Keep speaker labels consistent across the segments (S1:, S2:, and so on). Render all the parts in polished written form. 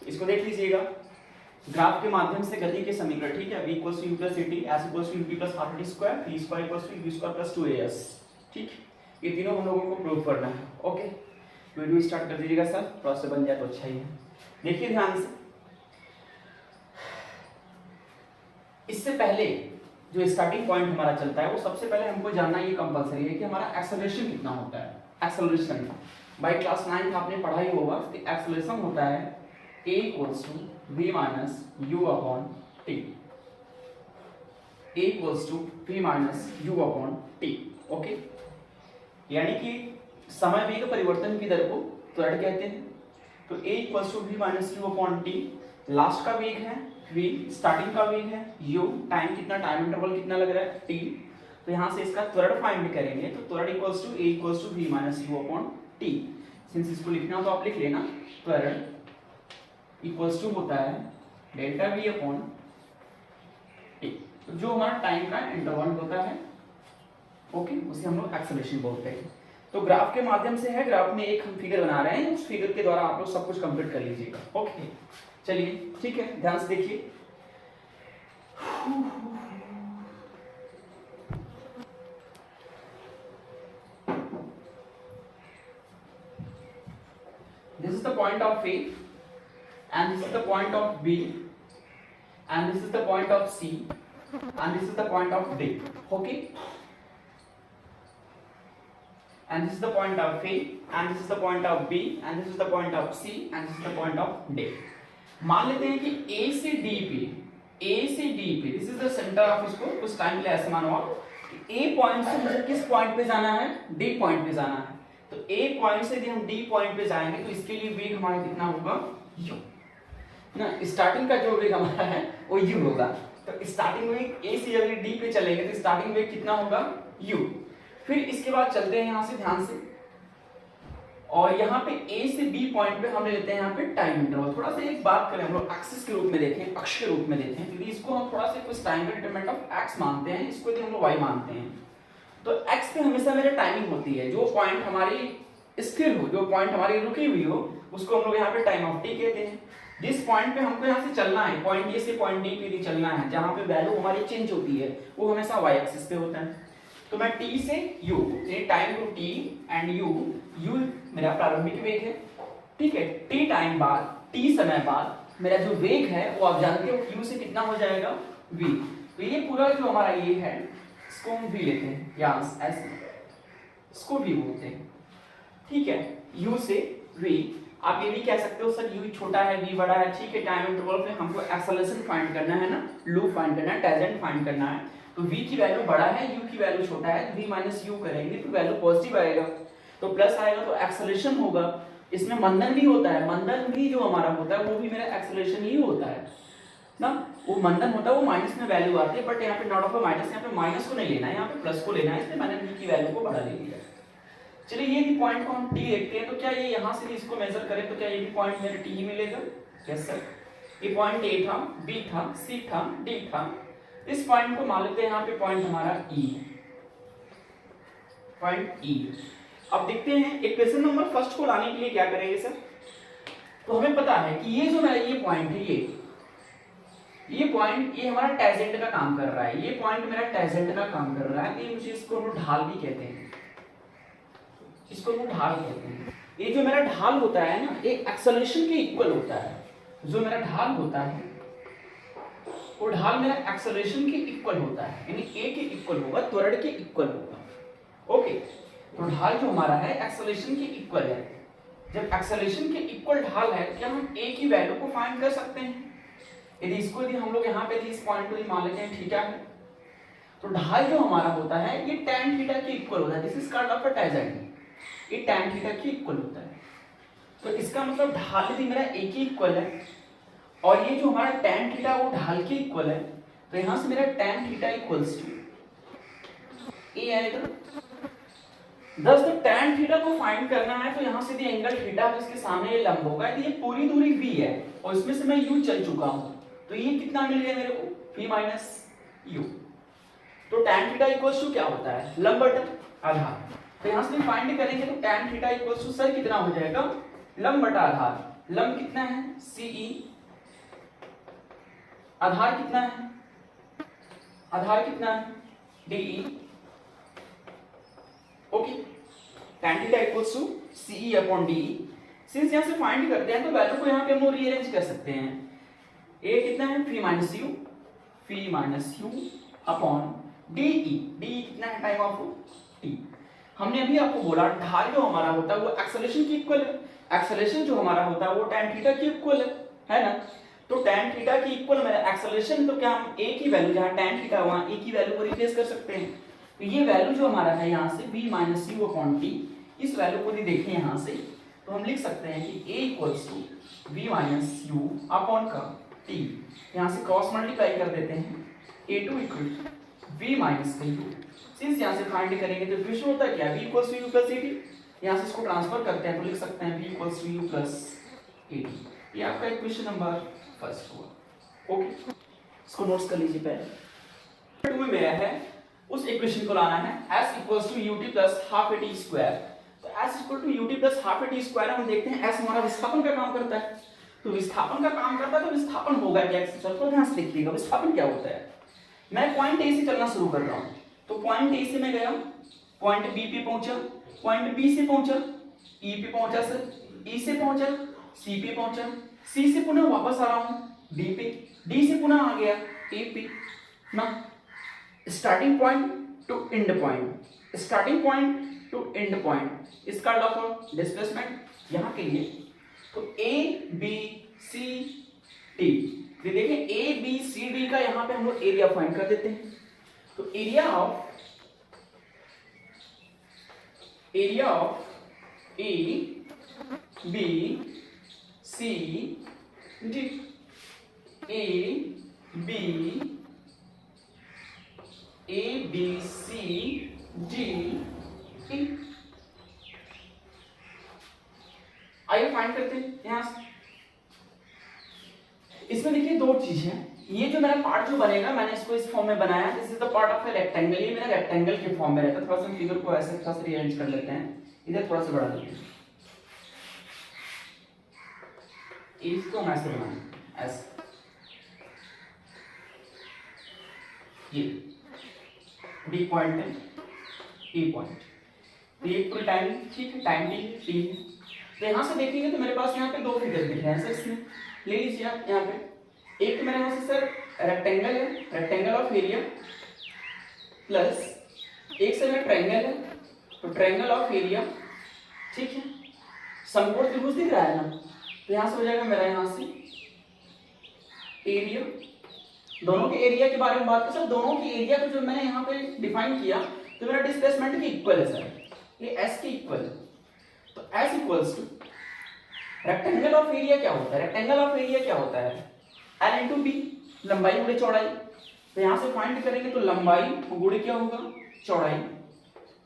S1: इसको देख लीजिएगा, ग्राफ के माध्यम से गति के समीकरण, ठीक है, v equals to u plus at, s equals to u plus half T square, v square equals to u square plus 2as, ठीक, ये तीनों हम लोगों को प्रूव करना है। ओके, वीडियो स्टार्ट कर दीजिएगा सर, थोड़ा सा बन जाए तो अच्छा ही है। देखिए ध्यान से, इससे पहले जो स्टार्टिंग पॉइंट हमारा चलता है वो सबसे पहले हमको जानना ये कंपलसरी है कि हमारा एक्सेलरेशन कितना होता है। एक्सेलरेशन बाय क्लास 9 आपने पढ़ा ही होगा कि एक्सेलरेशन होता है a equals to v minus u upon t, a equals to v minus u upon t। Okay, यानी कि समय वेग परिवर्तन की दर को त्वरण कहते हैं। तो a equals to v minus u upon t, last का वेग है v, स्टार्टिंग का वेग है u, टाइम कितना, टाइम इंटरवल कितना लग रहा है t। तो यहाँ से इसका त्वरण फाइंड करेंगे, तो त्वरण equals to a equals to v minus u upon t। Since इसको लिखना हो तो आप लिख लेना, त्वरण इक्वल्स टू होता है डेल्टा v अपॉन t, तो जो हमारा टाइम का इंटरवल होता है, ओके, उसे हम लोग एक्सेलरेशन बोलते हैं। तो ग्राफ के माध्यम से है, ग्राफ में एक हम फिगर बना रहे हैं, उस फिगर के द्वारा आप लोग सब कुछ कंप्लीट कर लीजिएगा। ओके, चलिए ठीक है, ध्यान से देखिए। This is the point of A, and this is the point of B, and this is the point of C, and this is the point of D. Okay, and this is the point of A, and this is the point of B, and this is the point of C, and this is the point of D. मान लेते हैं कि A से D पे, this is the centre of, इसको कुछ time के लिए ऐसे मानो आप कि A पॉइंट से मुझे किस पॉइंट पे जाना है, D पॉइंट पे जाना है। तो A पॉइंट से यदि हम D पॉइंट पे जाएंगे तो इसके लिए वेग हमारा कितना होगा, u ना, स्टार्टिंग का जो वेग हमारा है वो u होगा। तो स्टार्टिंग वेग A से यदि D पे चलेंगे तो स्टार्टिंग वेग कितना होगा, u। फिर इसके बाद चलते हैं यहाँ से ध्यान से, और यहाँ पे A से B पॉइंट पे हम लेते हैं यहाँ पे टाइम इंटरवल। थोड़ा सा एक बात करें, हम लोग एक्सिस के रूप में देखें, अक्ष के रूप में देखें, क्योंकि इसको हम थोड़ा सा कुछ टाइम का डिटरमिनेंट ऑफ x मानते हैं, इसको यदि हम लोग y मानते हैं, तो x पे हमेशा मेरे टाइमिंग होती है। जो पॉइंट हमारी स्थिर हो, जो पॉइंट हमारी रुकी हुई हो, उसको हम लोग यहाँ पे टाइम ऑफ t कहते हैं। जिस पॉइंट पे हमको यहाँ से चलना है, पॉइंट A से पॉइंट D पे यदि चलना है, जहाँ पे वैल्यू हमारी चेंज होती है, वो हमेशा y एक्सिस पे होता है। तो मैं t से u, time to t and u मेरा प्रारंभिक वेग है, ठीक है। t टाइम बाद, t समय बाद मेरा जो वेग है वो आप जानते हो u से कितना हो जाएगा, v। तो ये पूरा जो हमारा ये है, इसको हम v लेते हैं, यहाँ ऐसे इसको v बोलते हैं, ठीक है। u से v, आप ये भी कह सकते हो सर u छोटा है v बड़ा है, ठीक है। टाइम इंटरवल पे हमको एक्सेलरेशन फाइंड करना है ना, लूप फाइंड करना है, टेंजेंट फाइंड करना है। तो v की वैल्यू बड़ा है, u की वैल्यू छोटा है, v माइनस u करेंगे तो वैल्यू पॉजिटिव आएगा, तो प्लस आएगा तो एक्सेलरेशन होगा। इसमें मंदन भी होता है, मंदन भी जो हमारा होता है वो भी मेरा एक्सेलरेशन ही होता है ना। वो मंदन होता है, वो माइनस में वैल्यू आती है, बट यहाँ पे नॉट ऑफ अ माइनस, यहाँ पे माइनस को नहीं लेना है, यहाँ पे प्लस को लेना है, इसलिए मैंने v की वैल्यू को बढ़ा ले लिया। चलिए ये भी पॉइंट को हम t देखते हैं, तो क्या ये यहाँ से इसको मेजर करें तो क्या ये भी पॉइंट मेरे t ही मिलेगा? यस सर, ये पॉइंट A था, B था, C था, D था। इस पॉइंट को मान लेते हैं यहाँ पे पॉइंट हमारा E, पॉइंट E। अब देखते हैं इक्वेशन नंबर फर्स्ट को लाने के लिए क्या करेंगे सर। तो हमें पता है कि ये जो मेरा ये पॉइंट है, ये पॉइंट ये हमारा टेंजेंट का काम कर रहा है, ये पॉइंट मेरा टेंजेंट का काम कर रहा है, तो मुझे इसको हम ढाल भी कहते हैं, इसको हम ढाल कहते हैं। ये जो मेरा ढाल होता है ना, एक एक्सेलरेशन के इक्वल होता है। जो मेरा ढाल होता है वो ढाल मेरा एक्सेलरेशन के इक्वल होता है, यानी a के इक्वल होगा, त्वरण के इक्वल होगा। ओके, तो ढाल जो हमारा है एक्सेलरेशन के इक्वल है। जब एक्सेलरेशन के इक्वल ढाल है तो क्या हम a की वैल्यू को फाइंड कर सकते हैं? यदि हम लोग यहाँ पे इस पॉइंट को मान लेते हैं थीटा है, तो ढाल जो हमारा होता है ये tan थीटा के इक्वल होता है। This is called of a tangent, ये tan थीटा के इक्वल होता है। तो इसका मतलब ढाल यदि मेरा a के इक्वल है और ये जो हमारा tan थीटा वो ढाल के इक्वल है, तो यहाँ से मेरा tan theta equals to a आएगा। दस तो tan थीटा को फाइंड करना है, तो यहाँ से यदि एंगल थीटा जिसके सामने ये लंब होगा, यदि ये पूरी दूरी v है और इसमें से मैं u चल चुका हूँ, तो ये कितना मिल गया मेरे को, v माइनस u। तो tan थीटा इक्वल्स टू क्या होता है, लंब बटा आधार। तो यहाँ से फाइंड करेंगे तो tan theta equals to sir कितना हो जाएगा, लंब बटा आधार। लंब कितना है CE, आधार कितना है, आधार कितना है DE। Okay, tan theta equals to CE upon DE। Since यहां से फाइंड करते हैं तो वैल्यू को यहां पे हम रीअरेंज कर सकते हैं। A कितना है phi minus you upon DE। DE कितना है टाइम ऑफ t। हमने अभी आपको बोला ढाल जो हमारा होता है वो एक्सेलरेशन की इक्वल है, एक्सेलरेशन जो हमारा होता है वो tan थीटा की इक्वल है ना। तो tan थीटा की इक्वल मेरा एक्सेलरेशन, तो क्या हम a की वैल्यू जहां tan थीटा वहां a की वैल्यू को रिप्लेस कर सकते हैं। तो ये वैल्यू जो हमारा है यहाँ से v minus you upon T, इस वैल्यू को यदि देखें यहाँ से तो हम लिख सकते हैं कि a equals to v minus you upon का t, यहाँ से क्रॉस मल्टीप्लाई कर देते हैं a2 इक्वल v माइनस का u। सिंस यहाँ से फाइंड करेंगे तो इक्वेशन होता है क्या v equals to u plus at, यहाँ से इसको ट्रांसफर करते हैं तो लिख सकते हैं v equals to u plus at। ये आपका इक्वेशन नंबर फर्स्ट हुआ। ओके, इसको नोट्स कर लीजिए। पहले 2 में मेरा है उस इक्वेशन को लाना है s equals to ut plus half at square. तो s equal to ut plus half at square हम देखते हैं s हमारा विस्थापन का काम करता है। तो विस्थापन का काम करता है तो विस्थापन होगा क्या, तो ध्यान से देखिएगा विस्थापन क्या होता है। मैं पॉइंट ए से चलना शुरू कर रहा हूं, तो पॉइंट ए से मैं गया, पॉइंट बी पे पहुंचा, पॉइंट बी से पहुंचा ई पे पहुंचा, सर ई से पहुंचा सी पे पहुंचा, सी से पुनः वापस आ रहा हूं डी पे, डी से पुनः आ गया ए पे ना। Starting point two and point, starting point two and point, इसका ऑफ डिस्प्लेसमेंट यहाँ के लिए। तो ए बी सी डी, देखें ए बी सी डी का यहाँ पे हम लोग एरिया फाइंड कर देते हैं। तो area of A B C D, A B C D E. आइए फाइंड करते हैं यहां से। इसमें देखिए दो चीज है, ये जो मेरा पार्ट जो बनेगा मैंने इसको इस फॉर्म में बनाया, this is the part of a rectangle. ये मेरा रेक्टेंगल के फॉर्म में रहता है। थोड़ा सा फिगर को ऐसे थोड़ा सा रीअरेंज कर लेते हैं, इधर थोड़ा सा बढ़ा देते हैं, इसको हम ऐसे बनाएंगे ऐसे। ये डी पॉइंट है, ई पॉइंट, ये पूरी टाइम ठीक है, टाइम टी है। तो यहाँ से देखेंगे तो मेरे पास यहाँ पे दो फिगर दिख रहे हैं सर। इसमें ले लीजिए आप यहाँ पे, एक तो मेरे यहाँ से सर रेक्टेंगल है, रेक्टेंगल ऑफ एरिया, प्लस एक से मेरा ट्रायंगल है, तो ट्रायंगल ऑफ एरिया, ठीक है। समकोण त्रिभुज दिख रहा है ना, तो यहाँ से हो जाएगा मेरा यहाँ से एरिया। दोनों के एरिया के बारे में बात करें सर, दोनों की एरिया को जो मैंने यहाँ पे डिफाइन किया तो मेरा डिस्प्लेसमेंट के इक्वल है सर, ये s के इक्वल है। तो s equals to rectangle of area क्या होता है, रेक्टेंगल ऑफ एरिया क्या होता है l इंटू बी, लंबाई गुणे चौड़ाई। तो यहाँ से फाइंड करेंगे तो लंबाई गुणे क्या होगा चौड़ाई,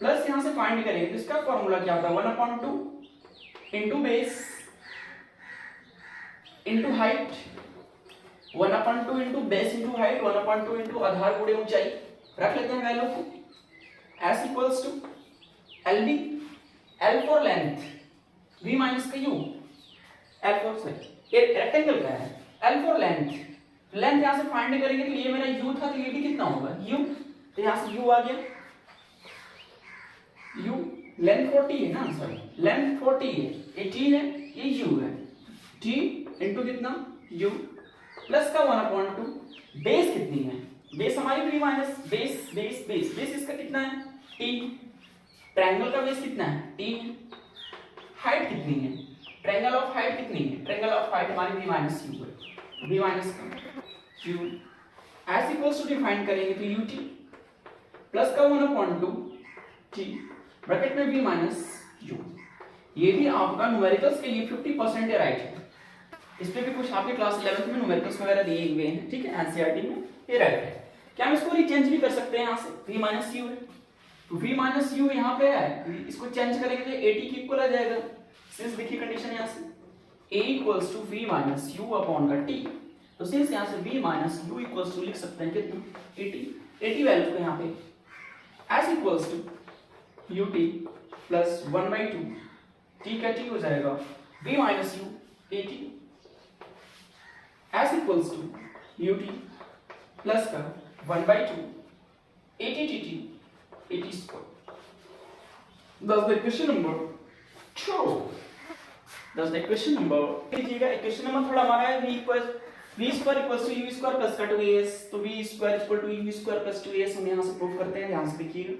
S1: प्लस यहाँ से फाइंड करेंगे तो इसका फॉर्मूला क्या होता है 1/2 into base into height, 1/2 into base into height, 1/2 into आधार गुणे ऊंचाई। रख लेते हैं वैल्यू को। s equals to L B, L for length, v minus का u, एल फॉर सॉरी ये रेक्टेंगल का है, एल फॉर लेंथ, लेंथ यहाँ से फाइंड करेंगे तो ये मेरा u था, तो ये भी कितना होगा u, तो यहाँ से u आ गया, u लेंथ 40 है ना, सॉरी लेंथ 40 है, ये t है, ये u है, t इंटू कितना u प्लस का 1/2, बेस कितनी है, बेस हमारी v minus base base base base इसका कितना है t, ट्रायंगल का बेस कितना है t, हाइट कितनी है, ट्रायंगल ऑफ हाइट कितनी है, ट्रायंगल ऑफ हाइट हमारी v माइनस u है, v माइनस का u, s equals to define करेंगे तो ut प्लस का 1/2 t ब्रैकेट में v माइनस u। ये भी आपका न्यूमेरिकल्स के लिए 50% है, राइट है। इस पे भी कुछ आपके क्लास 11th में न्यूमेरिकल्स वगैरह दिए हुए हैं, ठीक है, एनसीईआरटी में, ये राइट है। क्या हम इसको रीचेंज भी कर सकते हैं यहाँ से, v माइनस u है, तो v माइनस u यहाँ पे है, इसको चेंज करेंगे तो at की इक्वल आ जाएगा। सिंस देखिए कंडीशन यहाँ से a equals to v minus u upon का t, तो सिंस यहाँ से v minus u equals to लिख सकते हैं कितना 80 वैल्यू को यहाँ पे s equals to ut plus 1/2 t का t हो जाएगा v minus u 80 S equals to ut plus का 1/2 80 dt 80 square. Thus the equation number 2, thus the equation number, लीजिएगा इक्वेशन नंबर थोड़ा हमारा है v square equals to u square plus का 2as, तो v square equal to u square plus 2as हम यहाँ से प्रूव करते हैं, ध्यान से देखिएगा।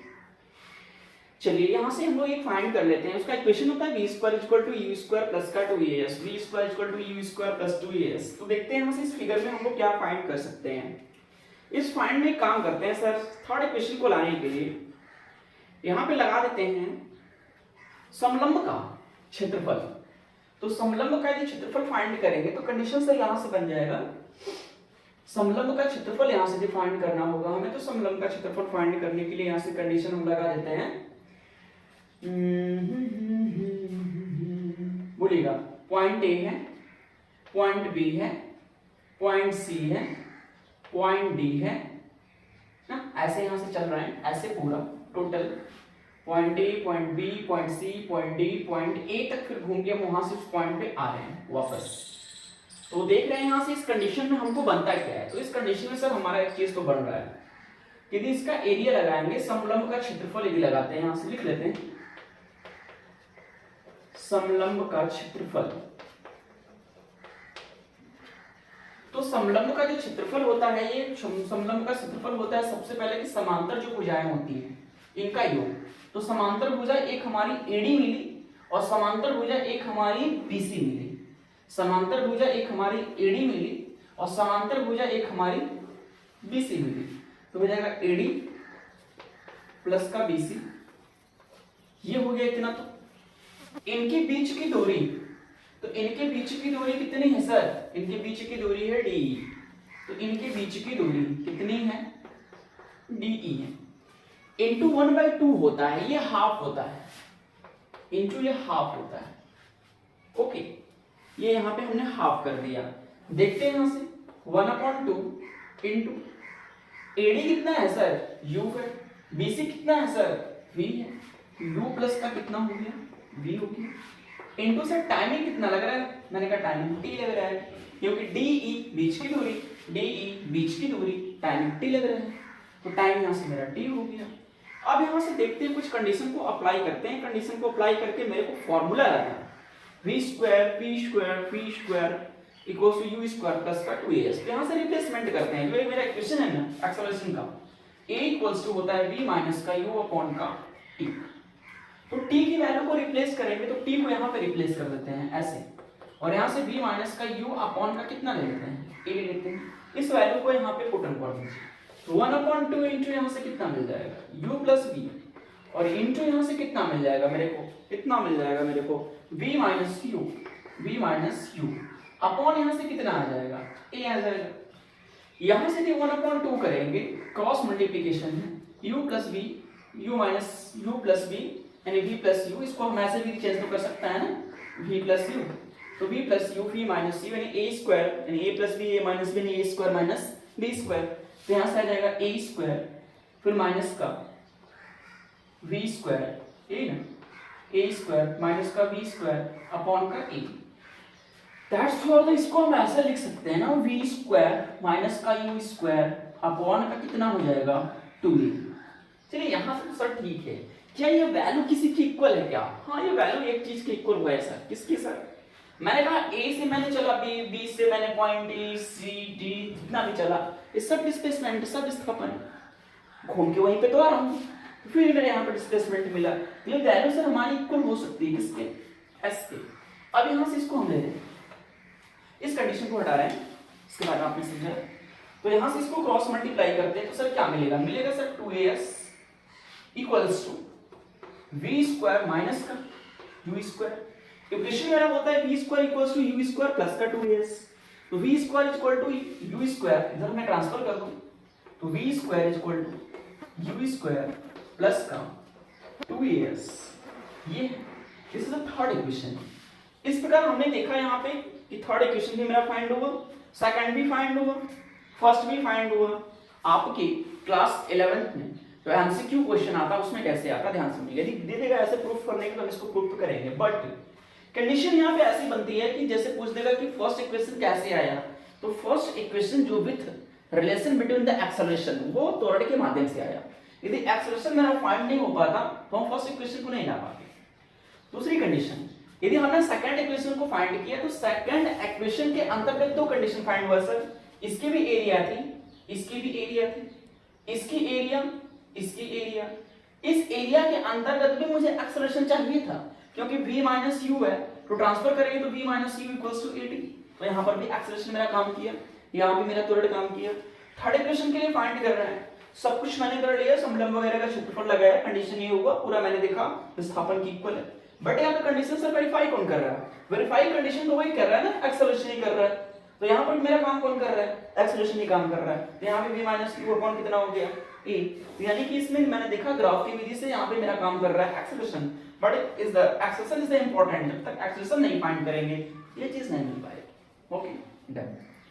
S1: चलिए यहाँ से हम लोग एक फाइंड कर लेते हैं, उसका इक्वेशन होता है v square equal to u square plus का 2as, v square equal to u square plus 2as। तो देखते हैं यहाँ से इस फिगर में हम लोग क्या फाइंड कर सकते हैं। इस फाइंड में काम करते हैं सर, थर्ड इक्वेशन को लाने के लिए यहाँ पे लगा देते हैं समलंब का क्षेत्रफल। तो समलंब का यदि क्षेत्रफल फाइंड करेंगे तो कंडीशन से यहाँ से बन जाएगा, समलंब का क्षेत्रफल यहाँ से डिफाइन करना होगा हमें। तो समलंब का क्षेत्रफल फाइंड करने के लिए यहाँ से कंडीशन हम लगा देते हैं, बोलिएगा पॉइंट ए है, पॉइंट बी है, पॉइंट सी है, पॉइंट डी है ना, ऐसे यहाँ से चल रहा है, ऐसे पूरा total point A, point B, point C, point D, point A तक, फिर घूम के हम वहां से उस पॉइंट पे आ रहे हैं वापस। तो देख रहे हैं यहाँ से इस कंडीशन में हमको बनता क्या है। तो इस कंडीशन में सर हमारा एक चीज तो बन रहा है, यदि इसका एरिया लगाएंगे, समलंब का क्षेत्रफल यदि लगाते हैं, यहाँ से लिख लेते हैं समलंब का क्षेत्रफल। तो समलंब का जो क्षेत्रफल होता है, ये समलंब का क्षेत्रफल होता है सबसे पहले कि समांतर जो भुजाएं होती हैं इनका योग। तो समांतर भुजा एक हमारी एडी मिली और समांतर भुजा एक हमारी बीसी मिली, समांतर भुजा एक हमारी एडी मिली और समांतर भुजा एक हमारी बीसी मिली। तो हो जाएगा एडी प्लस का बीसी, ये हो गया इतना। तो इनके बीच की दूरी, तो इनके बीच की दूरी कितनी है सर, इनके बीच की दूरी है डी। तो इनके बीच की दूरी कितनी है, डी है, इंटू 1/2 होता है, ये हाफ होता है, इंटू ये हाफ होता है। ओके, ये यहाँ पे हमने हाफ कर दिया। देखते हैं यहाँ से 1/2 इंटू एडी कितना है सर, u है, बीसी कितना है सर, v है, u प्लस का कितना हो गया, v हो गया, इंटू सर टाइमिंग कितना लग रहा है, मैंने कहा टाइमिंग t लग रहा है, क्योंकि de बीच की दूरी, de बीच की दूरी, टाइमिंग t लग रहा है, तो टाइम यहाँ से मेरा t हो गया। अब यहाँ से देखते हैं, कुछ कंडीशन को अप्लाई करते हैं, कंडीशन को अप्लाई करके मेरे को फॉर्मूला लगा v square p square v square equals to u square plus का 2as। तो यहाँ से रिप्लेसमेंट करते हैं, जो ये मेरा इक्वेशन है ना एक्सेलरेशन का, a इक्वल्स टू होता है v माइनस का u अपॉन का t। तो t की वैल्यू को रिप्लेस करेंगे तो t को यहाँ पे रिप्लेस कर देते हैं ऐसे, और यहाँ से v माइनस का u अपॉन का कितना ले लेते हैं, a ले लेते हैं। इस वैल्यू को यहाँ पे पुट कर दीजिए, तो 1/2 इंटू यहाँ से कितना मिल जाएगा, u प्लस v, और इंटू यहाँ से कितना मिल जाएगा मेरे को, कितना मिल जाएगा मेरे को, v माइनस u अपॉन यहाँ से कितना आ जाएगा, a आ जाएगा। यहाँ से 1/2 करेंगे, क्रॉस मल्टीप्लीकेशन है, u plus v, u minus u plus v यानी v प्लस u, इसको हम ऐसे भी चेंज तो कर सकते हैं ना, v प्लस u, तो v plus u, v minus u यानी a स्क्वायर, यानी a plus b, a minus b यानी a square minus b square. तो यहाँ से आ जाएगा a स्क्वायर, फिर माइनस का v स्क्वायर, ये ना a स्क्वायर माइनस का v स्क्वायर अपॉन का a। That's all. इसको हम ऐसे लिख सकते हैं ना, v स्क्वायर माइनस का u स्क्वायर अपॉन का कितना हो जाएगा 2a। चलिए यहाँ से तो सर ठीक है, क्या ये वैल्यू किसी की इक्वल है क्या, हाँ ये वैल्यू एक चीज के इक्वल हुआ है सर, किसकी सर, मैंने कहा a से मैंने चला b, b से मैंने पॉइंट e, c, d जितना भी चला, इस सब डिस्प्लेसमेंट, सब विस्थापन, घूम के वहीं पे तो आ रहा हूँ, फिर मेरे यहाँ पे डिस्प्लेसमेंट मिला। ये वैल्यू सर हमारी इक्वल हो सकती है किसके, s के। अब यहाँ से इसको हम ले रहे हैं, इस कंडीशन को हटा रहे हैं, इसके बाद आपने समझा। तो यहाँ से इसको क्रॉस मल्टीप्लाई करते हैं तो सर क्या मिलेगा, मिलेगा sir 2as equals to v square minus का u स्क्वायर। इक्वेशन मेरा होता है v square equals to u square plus का 2as। तो v square equal to u square, इधर मैं ट्रांसफर कर दूं, तो v square equal to u square plus का 2as। ये this is the third equation. इस प्रकार हमने देखा यहाँ पे कि थर्ड इक्वेशन भी मेरा फाइंड हुआ, सेकंड भी फाइंड हुआ, फर्स्ट भी फाइंड हुआ। आपके क्लास 11th में तो एमसीक्यू क्वेश्चन आता उसमें कैसे आता ध्यान से, यदि दे देगा ऐसे प्रूफ करने के तो हम इसको प्रूफ करेंगे, बट कंडीशन यहाँ पे ऐसी बनती है कि जैसे पूछ देगा कि फर्स्ट इक्वेशन कैसे आया, तो फर्स्ट इक्वेशन जो with relation between the acceleration वो टॉर्ड के माध्यम से आया। यदि एक्सेलरेशन मेरा फाइंड नहीं हो पाता तो हम फर्स्ट इक्वेशन को नहीं ला पाते। दूसरी कंडीशन, यदि हमने सेकंड इक्वेशन को फाइंड किया तो सेकंड इक्वेशन के अंतर्गत दो कंडीशन फाइंड हुआ सर, इसकी भी एरिया थी, इसकी भी एरिया थी, इसकी एरिया, इसकी एरिया, इस एरिया के अंतर्गत भी मुझे एक्सेलरेशन चाहिए था क्योंकि v माइनस यू है, तो ट्रांसफर करेंगे तो v minus U equals to 80, तो यहाँ पर भी एक्सेलरेशन मेरा काम किया, यहाँ भी मेरा त्वरण काम किया। थर्ड इक्वेशन के लिए फाइंड कर रहे हैं, सब कुछ मैंने कर लिया, समलंब वगैरह का क्षेत्रफल लगाया, कंडीशन ये हुआ, पूरा मैंने देखा विस्थापन की इक्वल है, बट यहाँ पे कंडीशन सर वेरीफाई कौन कर रहा है? वेरीफाई कंडीशन तो वही कर रहा है ना, एक्सेलरेशन ही कर रहा है, तो यहाँ पर मेरा काम कौन कर रहा है? एक्सेलरेशन ही काम कर रहा है, तो यहाँ पे v माइनस यू अपॉन कितना हो गया a, तो यानी कि इसमें मैंने देखा ग्राफ की विधि से यहाँ पे मेरा काम कर रहा है acceleration, but is the acceleration is the important, जब तक एक्सेलरेशन नहीं फाइंड करेंगे ये चीज नहीं मिल पाएगी। Okay done.